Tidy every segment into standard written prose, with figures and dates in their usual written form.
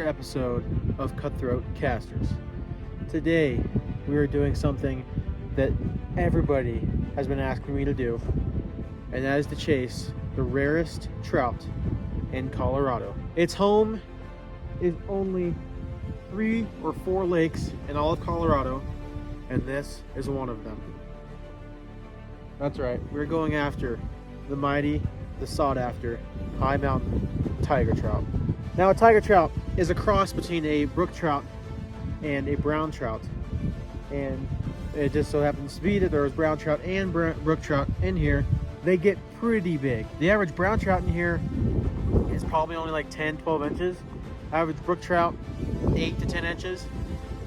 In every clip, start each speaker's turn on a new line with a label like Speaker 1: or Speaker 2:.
Speaker 1: another episode of Cutthroat Casters. Today we are doing something that everybody has been asking me to do, and that is to chase the rarest trout in Colorado. Its home is only 3 or 4 lakes in all of Colorado, and this is one of them. That's right, we're going after the mighty, the sought after high mountain tiger trout. Now, a tiger trout is a cross between a brook trout and a brown trout, and it just so happens to be that there's brown trout and brook trout in here. They get pretty big. The average brown trout in here is probably only like 10-12 inches. Average brook trout 8 to 10 inches,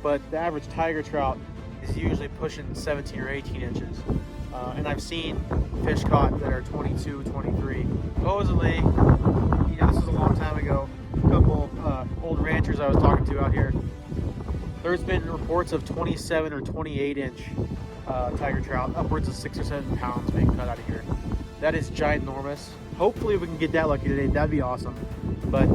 Speaker 1: but the average tiger trout is usually pushing 17 or 18 inches. And I've seen fish caught that are 22, 23. Supposedly, this was a long time ago, a couple old ranchers I was talking to out here, there's been reports of 27 or 28 inch tiger trout, upwards of 6 or 7 pounds being cut out of here. That is ginormous. Hopefully we can get that lucky today. That'd be awesome. But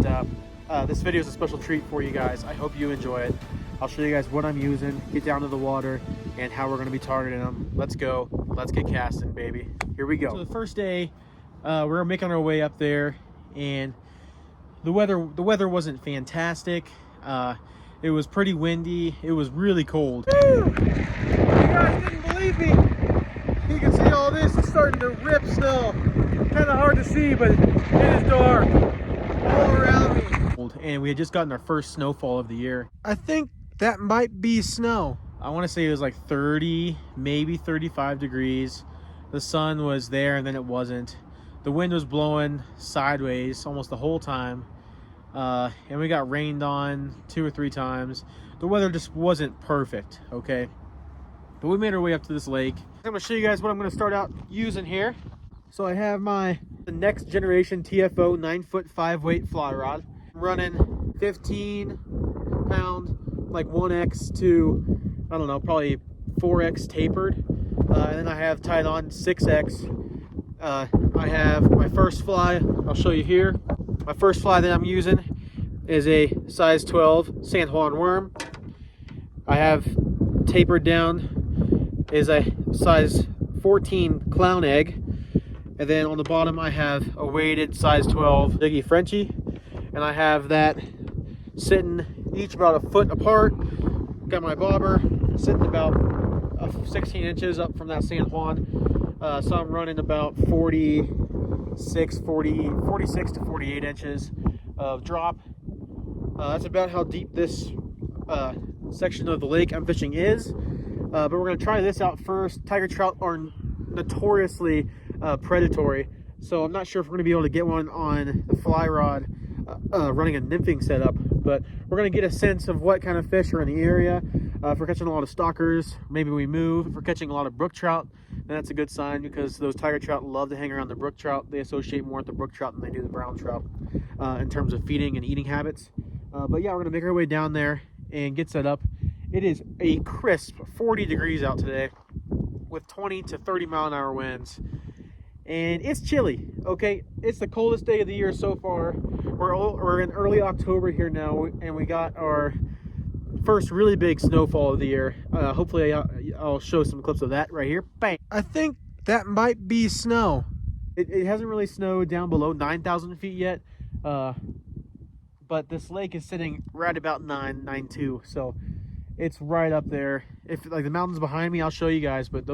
Speaker 1: this video is a special treat for you guys. I hope you enjoy it. I'll show you guys what I'm using, get down to the water, and how we're going to be targeting them. Let's go. Let's get casting, baby. Here we go. So the first day, we're making our way up there, and the weather wasn't fantastic. It was pretty windy. It was really cold. Woo! You guys didn't believe me. You can see all this is starting to rip snow. Kind of hard to see, but it is dark all around me. And we had just gotten our first snowfall of the year. I think that might be snow. I want to say it was like 30, maybe 35 degrees. The sun was there and then it wasn't. The wind was blowing sideways almost the whole time. And we got rained on 2 or 3 times. The weather just wasn't perfect, okay? But we made our way up to this lake. I'm going to show you guys what I'm going to start out using here. So I have the next generation TFO 9-foot 5-weight fly rod. I'm running 15 pound, like 1X to, I don't know, probably 4X tapered. And then I have tied on 6X. I have my first fly, I'll show you here. My first fly that I'm using is a size 12 San Juan worm. I have tapered down is a size 14 clown egg. And then on the bottom I have a weighted size 12 Diggy Frenchie. And I have that sitting each about a foot apart. Got my bobber sitting about 16 inches up from that San Juan. So I'm running about 46 to 48 inches of drop. That's about how deep this section of the lake I'm fishing is. But we're going to try this out first. Tiger trout are notoriously predatory, so I'm not sure if we're going to be able to get one on the fly rod running a nymphing setup, but we're going to get a sense of what kind of fish are in the area. If we're catching a lot of stalkers, maybe we move. If we're catching a lot of brook trout, then that's a good sign, because those tiger trout love to hang around the brook trout. They associate more with the brook trout than they do the brown trout in terms of feeding and eating habits. But yeah, we're going to make our way down there and get set up. It is a crisp 40 degrees out today with 20 to 30 mile-an-hour winds. And it's chilly, okay? It's the coldest day of the year so far. We're in early October here now, and we got our first really big snowfall of the year. Hopefully I'll show some clips of that right here. Bang! I think that might be snow. It hasn't really snowed down below 9,000 feet yet, but this lake is sitting right about 9.2, so it's right up there. If like the mountains behind me, I'll show you guys, but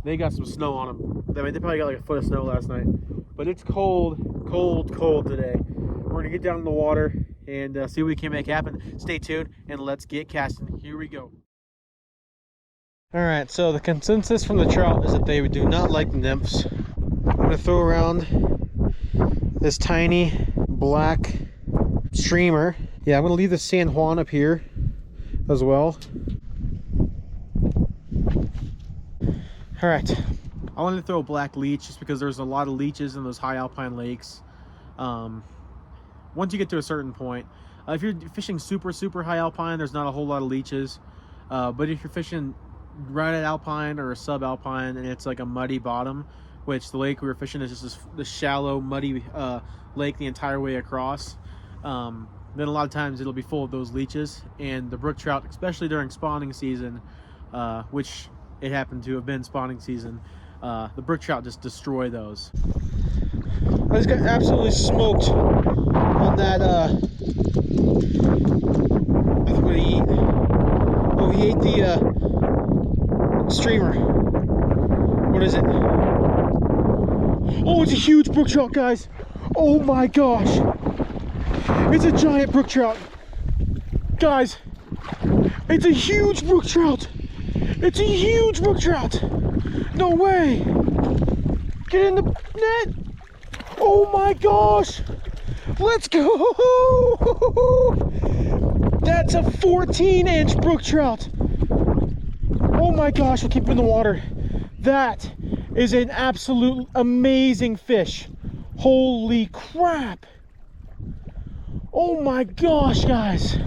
Speaker 1: they got some snow on them. I mean, they probably got like a foot of snow last night. But it's cold today. We're gonna get down in the water and see what we can make happen. Stay tuned and let's get casting. Here we go. All right, so the consensus from the trout is that they do not like the nymphs. I'm gonna throw around this tiny black streamer. Yeah, I'm gonna leave the San Juan up here as well. All right, I wanted to throw a black leech just because there's a lot of leeches in those high alpine lakes. Once you get to a certain point, if you're fishing super high alpine, there's not a whole lot of leeches. But if you're fishing right at alpine or subalpine and it's like a muddy bottom, which the lake we were fishing is just this shallow muddy lake the entire way across, then a lot of times it'll be full of those leeches, and the brook trout, especially during spawning season, which it happened to have been spawning season, the brook trout just destroy those. I just got absolutely smoked on that. What did he eat? Oh, he ate the streamer. What is it? Oh, it's a huge brook trout, guys. Oh my gosh. It's a giant brook trout. Guys, it's a huge brook trout. It's a huge brook trout. No way. Get in the net. Oh my gosh. Let's go. That's a 14-inch brook trout. Oh my gosh, I'll keep him in the water. That is an absolute amazing fish. Holy crap. Oh my gosh, guys.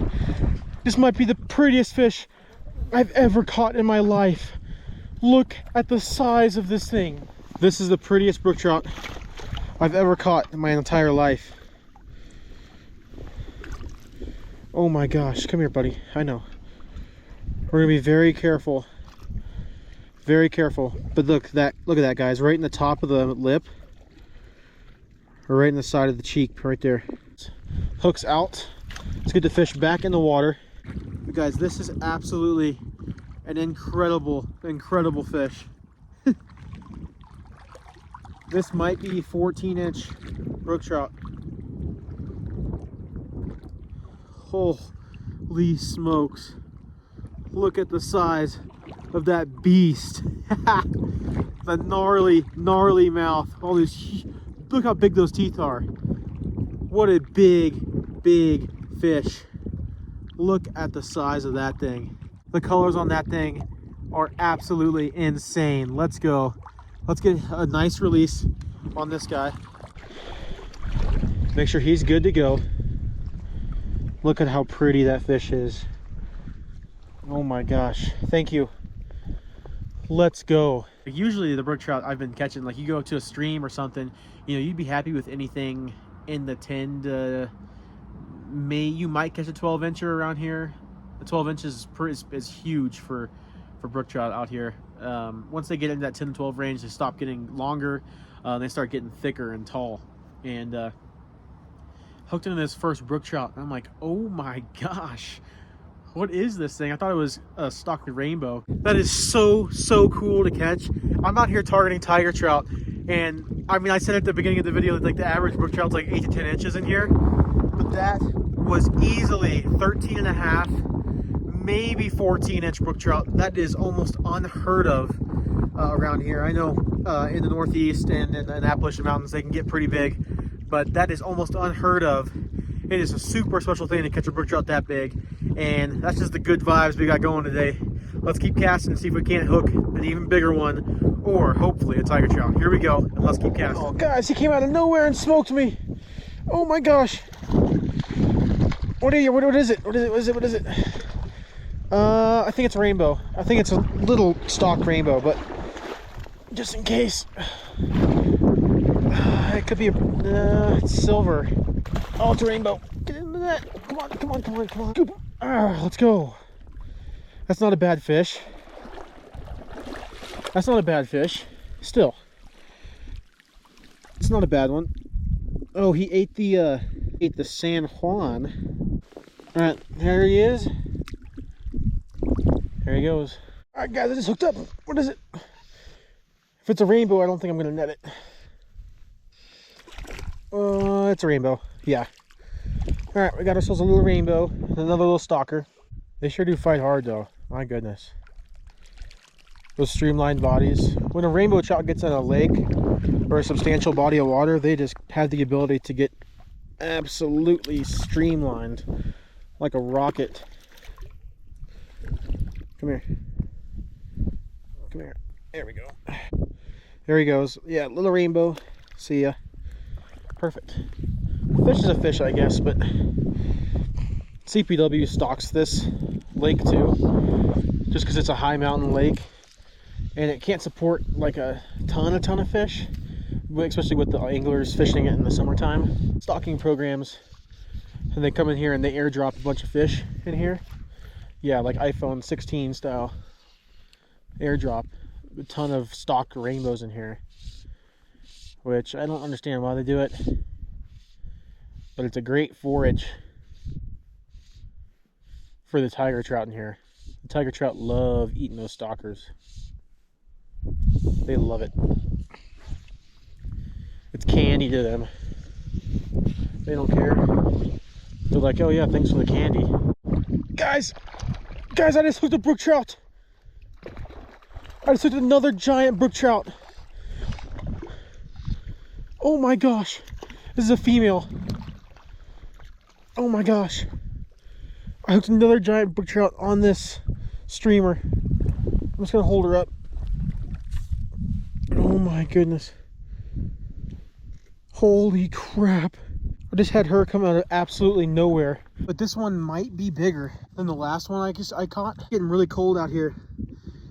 Speaker 1: This might be the prettiest fish I've ever caught in my life. Look at the size of this thing. This is the prettiest brook trout I've ever caught in my entire life. Oh my gosh, come here, buddy. I know. We're gonna be very careful. Very careful. But look at that, guys, right in the top of the lip. Or right in the side of the cheek, right there. Hooks out. Let's get the fish back in the water. But guys, this is absolutely an incredible fish. This might be 14-inch brook trout. Holy smokes. Look at the size of that beast. The gnarly mouth. All these, look how big those teeth are. What a big fish. Look at the size of that thing. The colors on that thing are absolutely insane. Let's go. Let's get a nice release on this guy. Make sure he's good to go. Look at how pretty that fish is. Oh my gosh. Thank you. Let's go. Usually the brook trout I've been catching, like you go to a stream or something, you know, you'd be happy with anything in the 10 to you might catch a 12-incher around here. The 12 inches is huge for brook trout out here. Once they get into that 10 to 12 range, they stop getting longer. They start getting thicker and tall. And hooked into this first brook trout, and I'm like, oh my gosh, what is this thing? I thought it was a stock rainbow. That is so cool to catch. I'm out here targeting tiger trout, and I mean, I said at the beginning of the video that like the average brook trout's like 8 to 10 inches in here, but that was easily 13 and a half, maybe 14-inch brook trout. That is almost unheard of around here. I know in the Northeast and in the Appalachian Mountains they can get pretty big, but that is almost unheard of. It is a super special thing to catch a brook trout that big, and that's just the good vibes we got going today. Let's keep casting and see if we can't hook an even bigger one, or hopefully a tiger trout. Here we go, and let's keep casting. Oh guys, he came out of nowhere and smoked me. Oh my gosh. What is it? What is it? I think it's a rainbow. I think it's a little stock rainbow, but just in case. It could be it's silver. Oh, it's a rainbow. Get into that. Come on. Let's go. That's not a bad fish. Still. It's not a bad one. Oh, he ate the San Juan. Alright, there he is. There he goes. Alright guys, I just hooked up. What is it? If it's a rainbow, I don't think I'm gonna net it. It's a rainbow. Yeah. Alright, we got ourselves a little rainbow. Another little stalker. They sure do fight hard though. My goodness. Those streamlined bodies. When a rainbow trout gets in a lake or a substantial body of water, they just have the ability to get absolutely streamlined like a rocket. Come here. There we go. There he goes. Yeah, little rainbow. See ya. Perfect. Fish is a fish, I guess, but CPW stocks this lake too, just because it's a high mountain lake and it can't support like a ton of fish, especially with the anglers fishing it in the summertime. Stocking programs and they come in here and they airdrop a bunch of fish in here. Yeah, like iPhone 16 style airdrop. A ton of stocked rainbows in here, which I don't understand why they do it, but it's a great forage for the tiger trout in here. The tiger trout love eating those stalkers. They love it. It's candy to them. They don't care. They're like, oh yeah, thanks for the candy. Guys, I just hooked a brook trout. I just hooked another giant brook trout. Oh my gosh, this is a female. Oh my gosh. I hooked another giant brook trout on this streamer. I'm just gonna hold her up. Oh my goodness. Holy crap. I just had her come out of absolutely nowhere. But this one might be bigger than the last one I caught. It's getting really cold out here,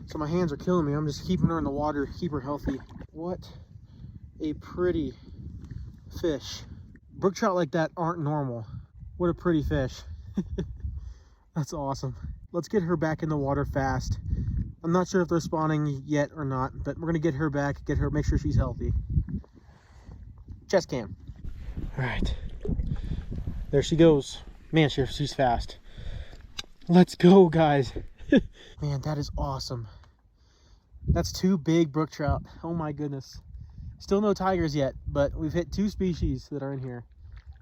Speaker 1: so my hands are killing me. I'm just keeping her in the water, keep her healthy. What a pretty fish. Brook trout like that aren't normal. What a pretty fish. That's awesome. Let's get her back in the water fast. I'm not sure if they're spawning yet or not, but we're gonna get her back, make sure she's healthy. Chest cam. All right, there she goes. Man, she's fast. Let's go, guys. Man, that is awesome. That's 2 big brook trout. Oh my goodness. Still no tigers yet, but we've hit 2 species that are in here,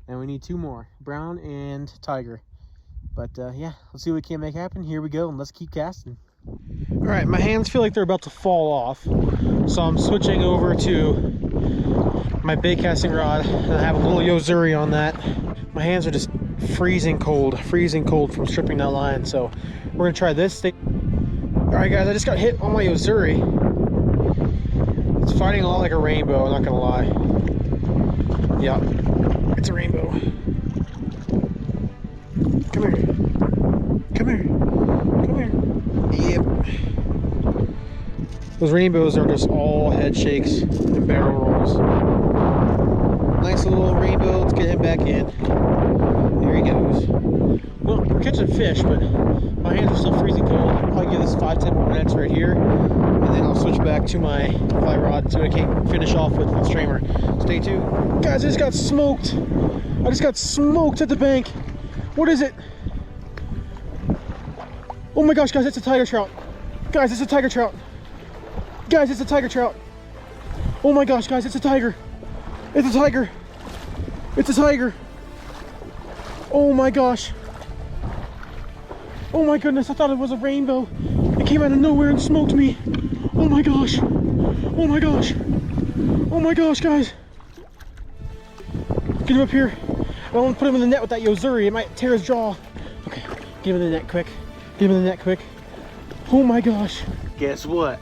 Speaker 1: and we need 2 more, brown and tiger. But yeah, let's see what we can make happen. Here we go, and let's keep casting. All right, my hands feel like they're about to fall off, so I'm switching over to my bait casting rod, and I have a little Yo-Zuri on that. My hands are just freezing cold from stripping that line, so we're gonna try this. All right, guys, I just got hit on my Yo-Zuri. It's fighting a lot like a rainbow, I'm not gonna lie. Yeah, it's a rainbow. Come here. Come here. Come here. Yep. Those rainbows are just all head shakes and barrel rolls. Nice little rainbow. Let's get him back in. There he goes. Well, we're catching fish, but my hands are still freezing cold. I'll probably give this 5-10 more minutes right here, and then I'll switch back to my fly rod so I can finish off with the streamer. Stay tuned. Guys, I just got smoked. I just got smoked at the bank. What is it? Oh my gosh, guys, it's a tiger trout. Guys, it's a tiger trout. Guys, it's a tiger trout. Oh my gosh, guys, it's a tiger. It's a tiger. It's a tiger. Oh my gosh. Oh my goodness, I thought it was a rainbow. It came out of nowhere and smoked me. Oh my gosh. Oh my gosh. Oh my gosh, guys. Get him up here. I don't want to put him in the net with that Yo-Zuri. It might tear his jaw. Okay, get him in the net quick. Get him in the net quick. Oh my gosh. Guess what?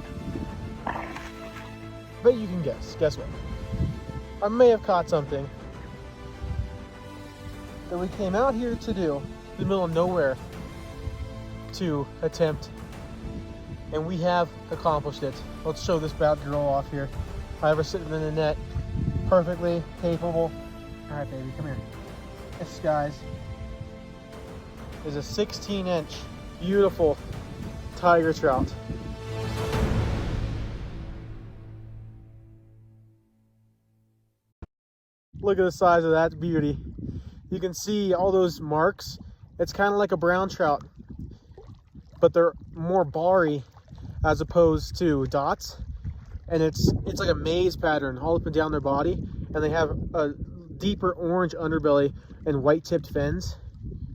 Speaker 1: Bet you can guess. Guess what? I may have caught something that we came out here to do in the middle of nowhere to attempt, and we have accomplished it. Let's show this bad girl off here. I have her sitting in the net, perfectly capable. All right, baby, come here. This, guys, is a 16-inch beautiful tiger trout. Look at the size of that beauty. You can see all those marks. It's kind of like a brown trout, but they're more barry as opposed to dots. And it's like a maze pattern all up and down their body. And they have a deeper orange underbelly and white tipped fins.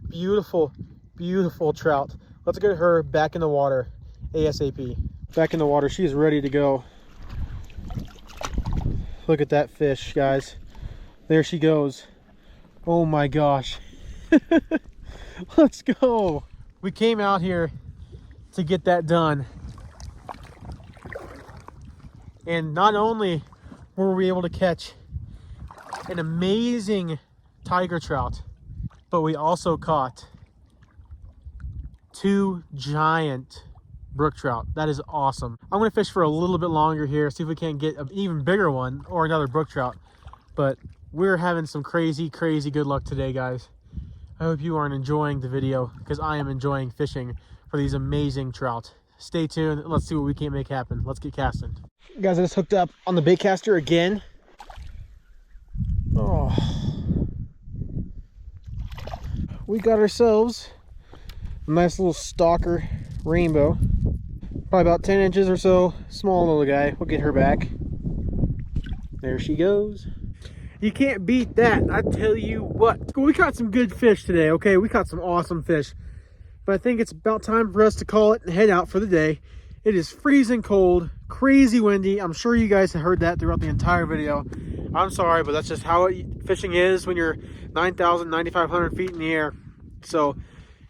Speaker 1: Beautiful, beautiful trout. Let's get her back in the water ASAP. Back in the water, she is ready to go. Look at that fish, guys. There she goes. Oh my gosh. Let's go. We came out here to get that done. And not only were we able to catch an amazing tiger trout, but we also caught 2 giant brook trout. That is awesome. I'm gonna fish for a little bit longer here, see if we can't get an even bigger one or another brook trout. But we're having some crazy good luck today, guys. I hope you are enjoying the video because I am enjoying fishing for these amazing trout. Stay tuned. Let's see what we can make happen. Let's get casting. Guys, I just hooked up on the bait caster again. Oh, we got ourselves a nice little stalker rainbow. Probably about 10 inches or so. Small little guy. We'll get her back. There she goes. You can't beat that, I tell you what. We caught some good fish today, okay? We caught some awesome fish. But I think it's about time for us to call it and head out for the day. It is freezing cold, crazy windy. I'm sure you guys have heard that throughout the entire video. I'm sorry, but that's just how fishing is when you're 9,000, 9,500 feet in the air. So,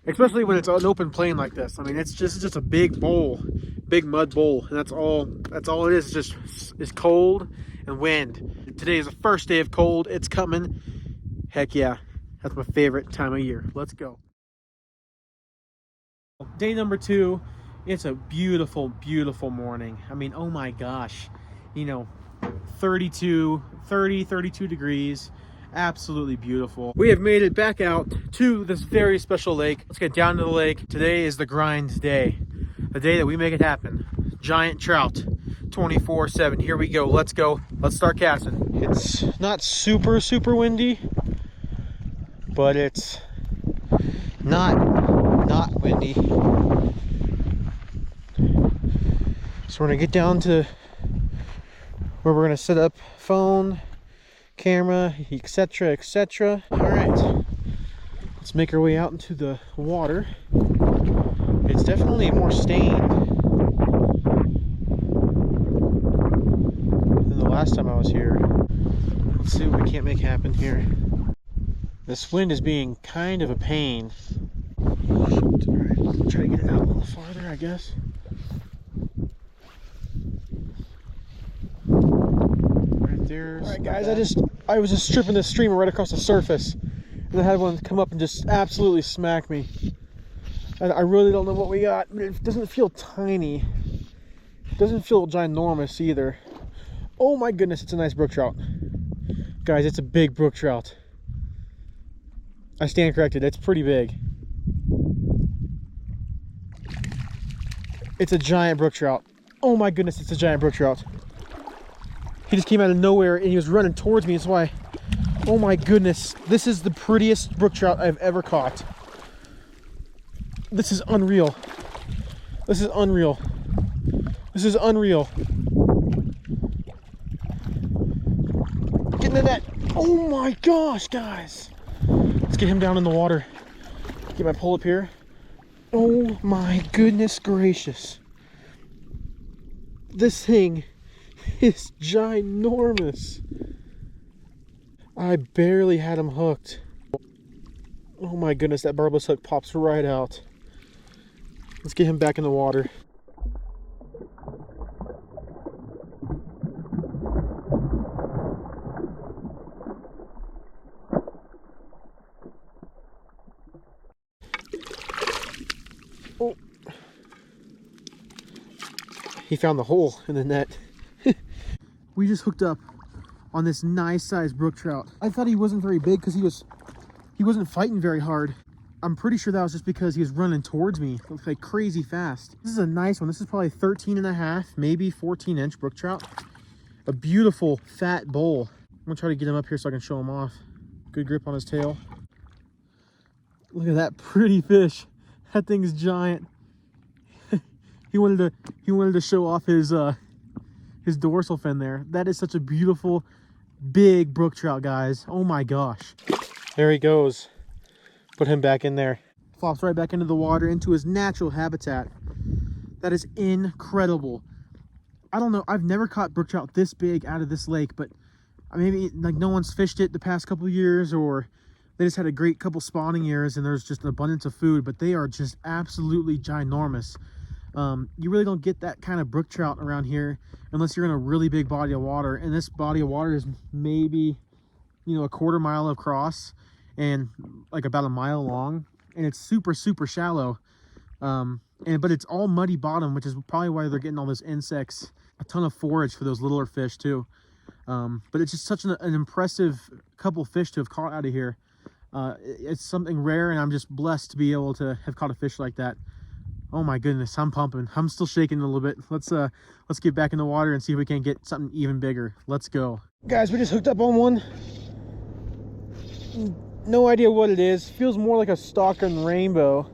Speaker 1: especially when it's an open plain like this. I mean, it's just a big bowl, big mud bowl, and that's all it is. Just is cold and wind. Today is the first day of cold. It's coming. Heck yeah, that's my favorite time of year. Let's go. Day number 2. It's a beautiful, beautiful morning. I mean, oh my gosh, you know, 32 degrees. Absolutely beautiful. We have made it back out to this very special lake. Let's get down to the lake. Today is the grind day, the day that we make it happen. Giant trout 24/7. Here we go. Let's go. Let's start casting. It's not super windy, but it's not windy. So we're gonna get down to where we're gonna set up phone, camera, etc. All right, let's make our way out into the water. It's definitely more stained than the last time I was here. Let's see what we can't make happen here. This wind is being kind of a pain. Shoot. All right, try to get it out a little farther, I guess. Alright guys, I was just stripping this streamer right across the surface, and I had one come up and just absolutely smack me. And I really don't know what we got, but it doesn't feel tiny. It doesn't feel ginormous either. Oh my goodness, it's a nice brook trout. Guys, it's a big brook trout. I stand corrected, it's pretty big. It's a giant brook trout. Oh my goodness, it's a giant brook trout. He just came out of nowhere and he was running towards me. That's why, oh my goodness, this is the prettiest brook trout I've ever caught. This is unreal. This is unreal. This is unreal. Get in the net. Oh my gosh, guys. Let's get him down in the water. Get my pole up here. Oh my goodness gracious. This thing is ginormous. I barely had him hooked. Oh my goodness, that barbless hook pops right out. Let's get him back in the water. Oh. He found the hole in the net. We just hooked up on this nice sized brook trout. I thought he wasn't very big because he wasn't fighting very hard. I'm pretty sure that was just because he was running towards me like crazy fast. This is a nice one. This is probably 13.5, maybe 14-inch brook trout. A beautiful fat bowl. I'm gonna try to get him up here so I can show him off. Good grip on his tail. Look at that pretty fish. That thing's giant. He wanted to show off his dorsal fin there. That is such a beautiful big brook trout, guys. Oh my gosh. There he goes. Put him back in there. Flops right back into the water, into his natural habitat. That is incredible. I don't know, I've never caught brook trout this big out of this lake, but maybe like no one's fished it the past couple of years, or they just had a great couple spawning years and there's just an abundance of food, but they are just absolutely ginormous. You really don't get that kind of brook trout around here unless you're in a really big body of water, and this body of water is maybe, you know, a quarter mile across and like about a mile long, and it's super shallow, but it's all muddy bottom, which is probably why they're getting all those insects, a ton of forage for those littler fish too. But it's just such an impressive couple fish to have caught out of here. It's something rare, and I'm just blessed to be able to have caught a fish like that. Oh my goodness, I'm pumping. I'm still shaking a little bit. Let's get back in the water and see if we can get something even bigger. Let's go. Guys, we just hooked up on one. No idea what it is. Feels more like a Stockton rainbow.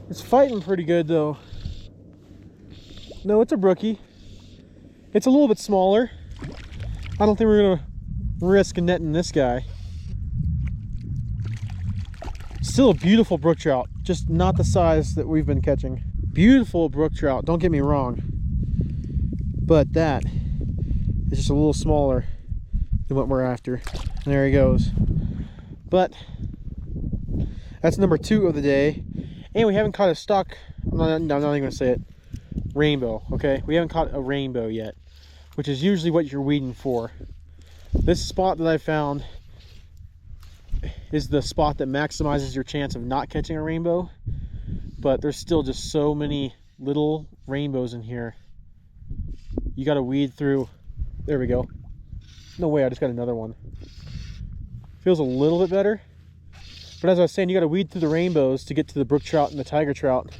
Speaker 1: It's fighting pretty good though. No, it's a brookie. It's a little bit smaller. I don't think we're gonna risk netting this guy. Still a beautiful brook trout, just not the size that we've been catching. Beautiful brook trout, don't get me wrong. But that is just a little smaller than what we're after. And there he goes. But that's number 2 of the day. And we haven't caught a stock, I'm not even gonna say it, rainbow, okay? We haven't caught a rainbow yet, which is usually what you're weeding for. This spot that I found is the spot that maximizes your chance of not catching a rainbow, but there's still just so many little rainbows in here. You got to weed through. There we go. No way, I just got another one. Feels a little bit better, but as I was saying, you got to weed through the rainbows to get to the brook trout and the tiger trout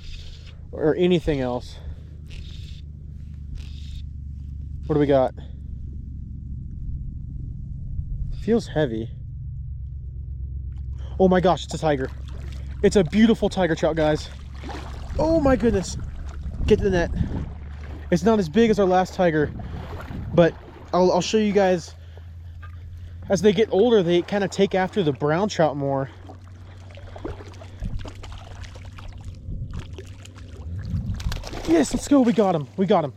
Speaker 1: or anything else. What do we got? Feels heavy. Oh my gosh, it's a tiger. It's a beautiful tiger trout, guys. Oh my goodness. Get to the net. It's not as big as our last tiger, but I'll show you guys. As they get older, they kind of take after the brown trout more. Yes, let's go. We got him. We got him.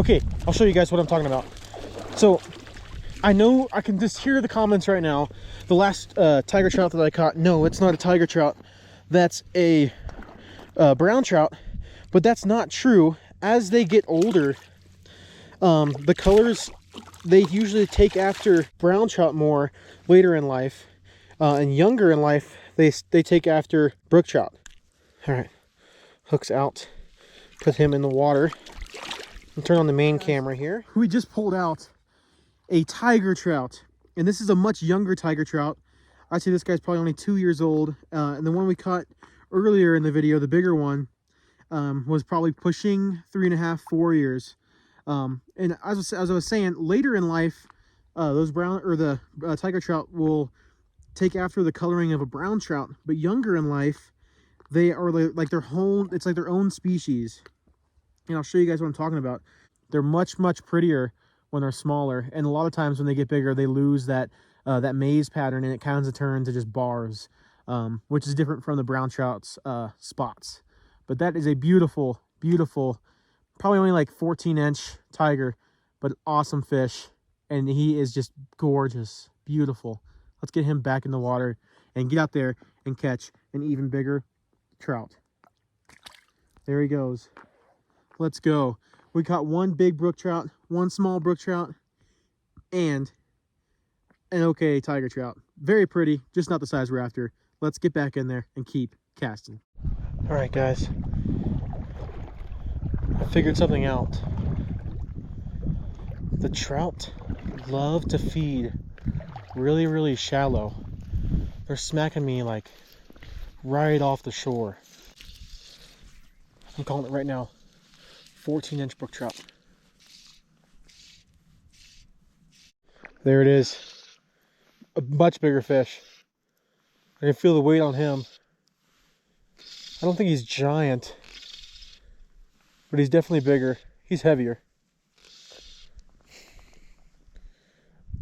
Speaker 1: Okay, I'll show you guys what I'm talking about. So I know I can just hear the comments right now. The last tiger trout that I caught, no, it's not a tiger trout. That's a brown trout, but that's not true. As they get older, the colors, they usually take after brown trout more later in life, and younger in life, they take after brook trout. All right, hooks out, put him in the water, and turn on the main camera here. We just pulled out a tiger trout, and this is a much younger tiger trout. I'd say this guy's probably only 2 years old, and the one we caught earlier in the video, the bigger one, was probably pushing 3.5, 4 years. And as I was saying, later in life, those brown or the tiger trout will take after the coloring of a brown trout, but younger in life, they are like their own. It's like their own species. And I'll show you guys what I'm talking about. They're much prettier when they're smaller, and a lot of times when they get bigger, they lose that that maze pattern, and it kind of turns to just bars, which is different from the brown trout's spots. But that is a beautiful, probably only like 14-inch tiger, but awesome fish, and he is just gorgeous, beautiful. Let's get him back in the water and get out there and catch an even bigger trout. There he goes. Let's go. We caught one big brook trout, one small brook trout, and an okay tiger trout. Very pretty, just not the size we're after. Let's get back in there and keep casting. All right, guys. I figured something out. The trout love to feed really shallow. They're smacking me like right off the shore. I'm calling it right now. 14-inch brook trout. There it is. A much bigger fish. I can feel the weight on him. I don't think he's giant, but he's definitely bigger. He's heavier.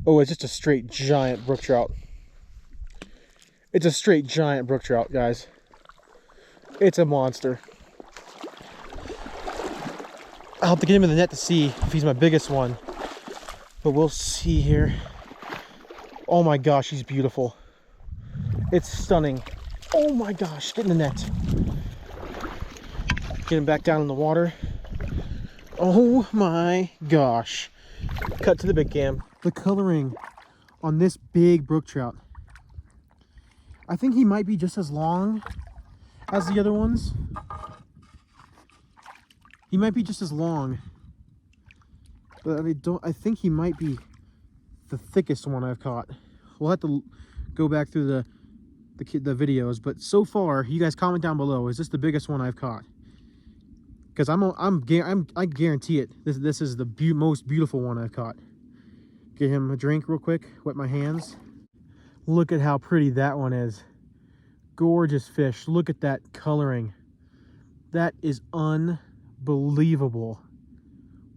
Speaker 1: Oh, it's just a straight giant brook trout. It's a straight giant brook trout, guys. It's a monster. I'll have to get him in the net to see if he's my biggest one, but we'll see here. Oh my gosh, he's beautiful. It's stunning. Oh my gosh, get in the net. Get him back down in the water. Oh my gosh. Cut to the big cam. The coloring on this big brook trout, I think he might be just as long as the other ones. He might be just as long, but I think he might be the thickest one I've caught. We'll have to go back through the videos. But so far, you guys comment down below, is this the biggest one I've caught? Because I guarantee it. This is the most beautiful one I've caught. Get him a drink real quick. Wet my hands. Look at how pretty that one is. Gorgeous fish. Look at that coloring. That is unbelievable.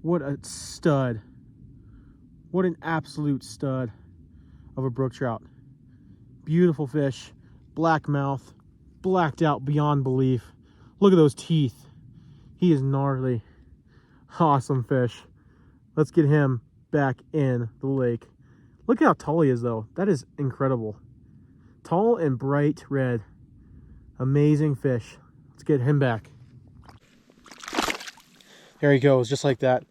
Speaker 1: What a stud. What an absolute stud of a brook trout. Beautiful fish. Black mouth. Blacked out beyond belief. Look at those teeth. He is gnarly. Awesome fish. Let's get him back in the lake. Look at how tall he is though. That is incredible. Tall and bright red. Amazing fish. Let's get him back. There he goes, just like that.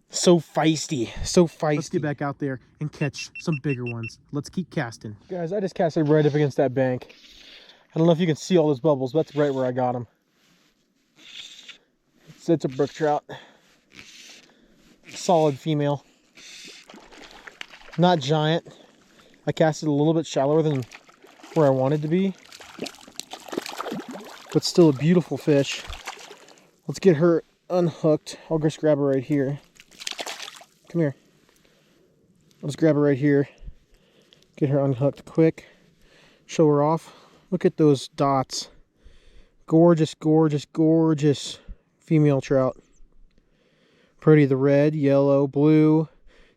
Speaker 1: So feisty, so feisty. Let's get back out there and catch some bigger ones. Let's keep casting. Guys, I just casted right up against that bank. I don't know if you can see all those bubbles, but that's right where I got them. It's a brook trout. Solid female. Not giant. I casted a little bit shallower than where I wanted to be. But still a beautiful fish. Let's get her unhooked. I'll just grab her right here. Come here. I'll just grab her right here. Get her unhooked quick. Show her off. Look at those dots. Gorgeous, gorgeous, gorgeous female trout. Pretty. The red, yellow, blue,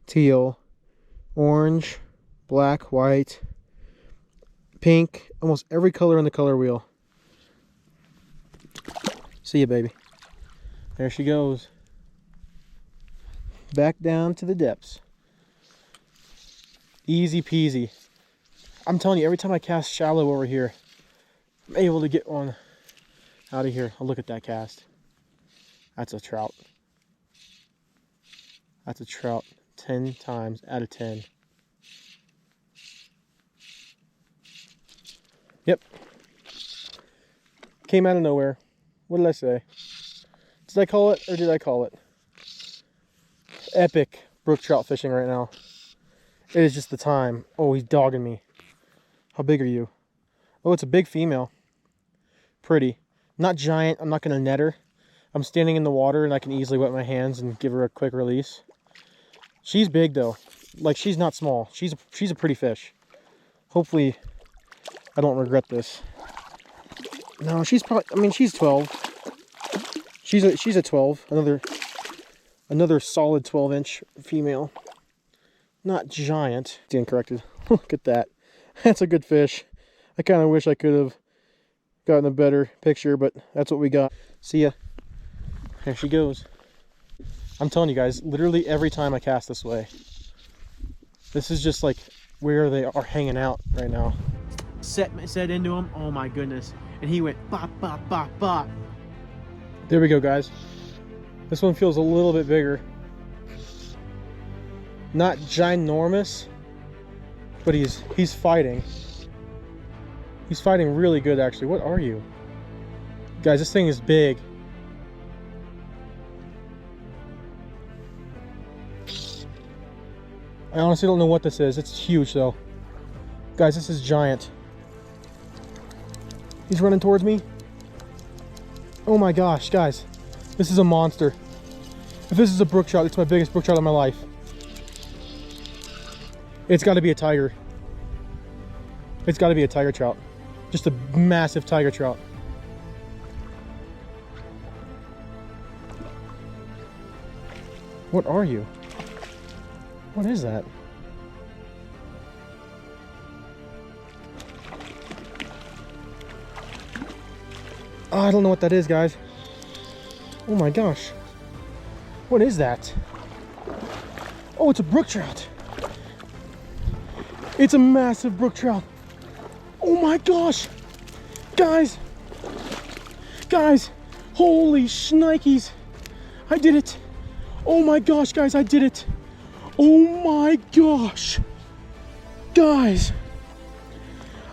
Speaker 1: teal, orange, black, white, pink. Almost every color on the color wheel. See ya, baby. There she goes. Back down to the depths. Easy peasy. I'm telling you, every time I cast shallow over here, I'm able to get one out of here. Oh, look at that cast. That's a trout. That's a trout 10 times out of 10. Yep. Came out of nowhere. What did I say? Did I call it or did I call it? Epic brook trout fishing right now. It is just the time. Oh, he's dogging me. How big are you? Oh, it's a big female. Pretty. Not giant. I'm not going to net her. I'm standing in the water and I can easily wet my hands and give her a quick release. She's big though. Like, she's not small. She's a pretty fish. Hopefully I don't regret this. No, she's probably, I mean, she's 12. She's a 12. Another solid 12-inch female. Not giant. Stand corrected. Look at that. That's a good fish. I kind of wish I could have gotten a better picture, but that's what we got. See ya. There she goes. I'm telling you guys, literally every time I cast this way, this is just like where they are hanging out right now. Set into him. Oh my goodness. And he went bop, bop, bop, bop. There we go, guys. This one feels a little bit bigger. Not ginormous, but he's fighting. He's fighting really good, actually. What are you? Guys, this thing is big. I honestly don't know what this is. It's huge, though. Guys, this is giant. He's running towards me. Oh my gosh, guys. This is a monster. If this is a brook trout, it's my biggest brook trout of my life. It's got to be a tiger. It's got to be a tiger trout. Just a massive tiger trout. What are you? What is that? Oh, I don't know what that is, guys. Oh my gosh. What is that? Oh, it's a brook trout. It's a massive brook trout. Oh my gosh. Guys. Guys. Holy shnikes. I did it. Oh my gosh, guys, I did it. Oh my gosh. Guys.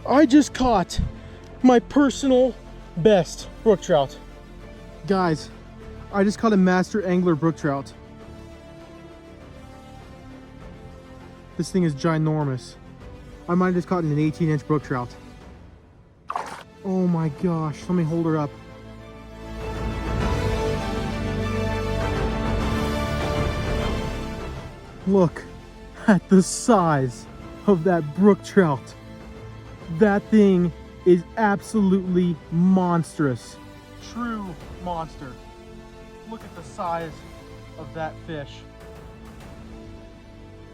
Speaker 1: I just caught my personal best brook trout. Guys, I just caught a master angler brook trout. This thing is ginormous. I might have just caught an 18-inch brook trout. Oh my gosh, let me hold her up. Look at the size of that brook trout. That thing is absolutely monstrous. True monster. Look at the size of that fish.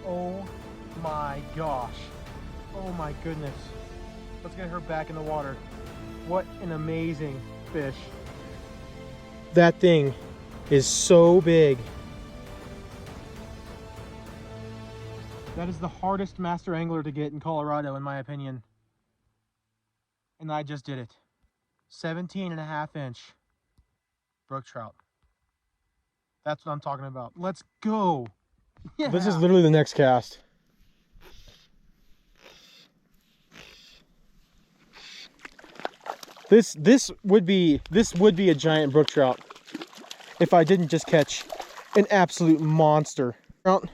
Speaker 1: Oh my gosh. Oh my goodness. Let's get her back in the water. What an amazing fish. That thing is so big. That is the hardest master angler to get in Colorado, in my opinion. And I just did it. 17.5-inch brook trout. That's what I'm talking about. Let's go. Yeah. This is literally the next cast. This would be a giant brook trout if I didn't just catch an absolute monster trout.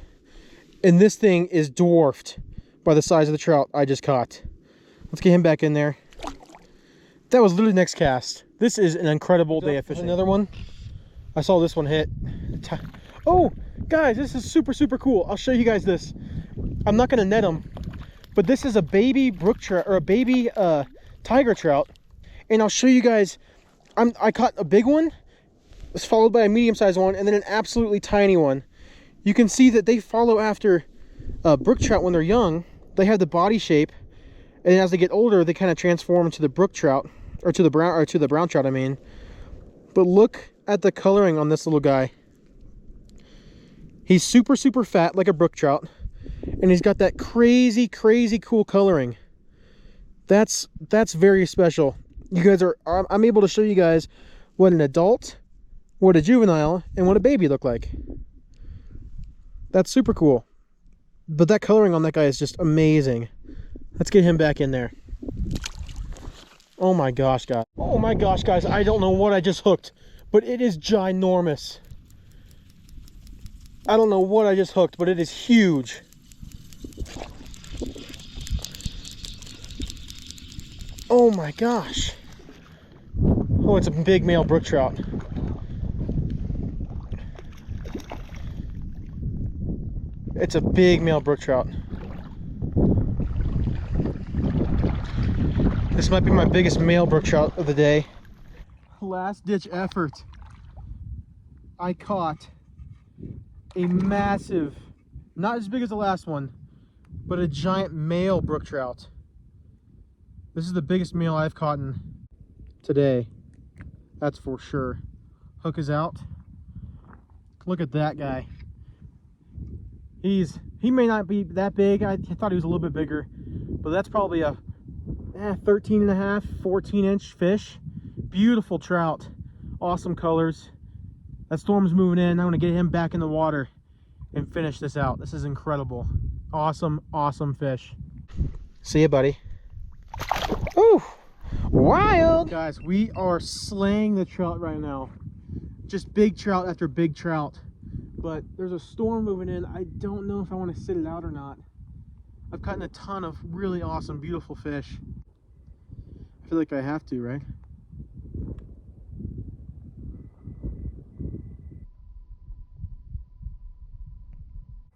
Speaker 1: And this thing is dwarfed by the size of the trout I just caught. Let's get him back in there. That was literally the next cast. This is an incredible day of fishing. Another one. I saw this one hit. Oh, guys, this is super, super cool. I'll show you guys this. I'm not gonna net them, but this is a baby brook trout, or a baby tiger trout. And I'll show you guys, I caught a big one, was followed by a medium-sized one, and then an absolutely tiny one. You can see that they follow after brook trout when they're young. They have the body shape, and as they get older, they kind of transform into the brook trout, or to the brown trout, I mean. But look at the coloring on this little guy. He's super, super fat like a brook trout, and he's got that crazy, crazy cool coloring. That's very special. You guys are, I'm able to show you guys what an adult, what a juvenile, and what a baby look like. That's super cool. But that coloring on that guy is just amazing. Let's get him back in there. Oh my gosh, guys. Oh my gosh, guys. I don't know what I just hooked, but it is ginormous. I don't know what I just hooked, but it is huge. Oh my gosh. Oh, it's a big male brook trout. It's a big male brook trout. This might be my biggest male brook trout of the day. Last ditch effort. I caught a massive, not as big as the last one, but a giant male brook trout. This is the biggest male I've caught in today. That's for sure. Hook is out. Look at that guy. He may not be that big. I thought he was a little bit bigger, but that's probably a 13.5, 14-inch fish. Beautiful trout. Awesome colors. That storm's moving in. I'm gonna get him back in the water and finish this out. This is incredible. Awesome, awesome fish. See ya, buddy. Ooh, wild. Guys, we are slaying the trout right now. Just big trout after big trout. But there's a storm moving in. I don't know if I want to sit it out or not. I've caught a ton of really awesome, beautiful fish. I feel like I have to, right?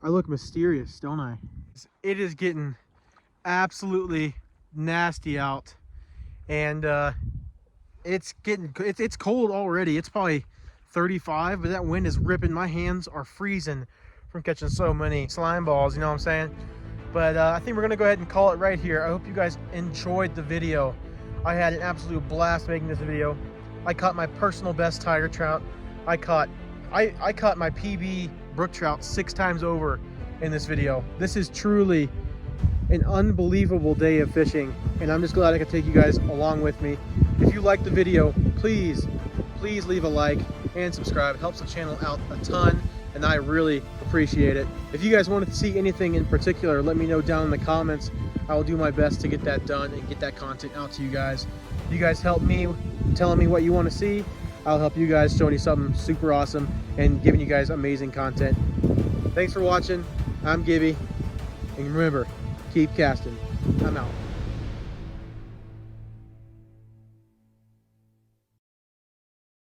Speaker 1: I look mysterious, don't I? It is getting absolutely nasty out, and it's cold already. It's probably 35, but that wind is ripping. My hands are freezing from catching so many slime balls, you know what I'm saying? But I think we're gonna go ahead and call it right here. I hope you guys enjoyed the video. I had an absolute blast making this video. I caught my personal best tiger trout. I caught my PB brook trout 6 times over in this video. This is truly an unbelievable day of fishing, and I'm just glad I could take you guys along with me. If you liked the video, please leave a like and subscribe. It helps the channel out a ton, and I really appreciate it. If you guys wanted to see anything in particular, let me know down in the comments. I will do my best to get that done and get that content out to you guys. You guys help me telling me what you want to see. I'll help you guys showing you something super awesome and giving you guys amazing content. Thanks for watching. I'm Gibby, and remember, keep casting. I'm out.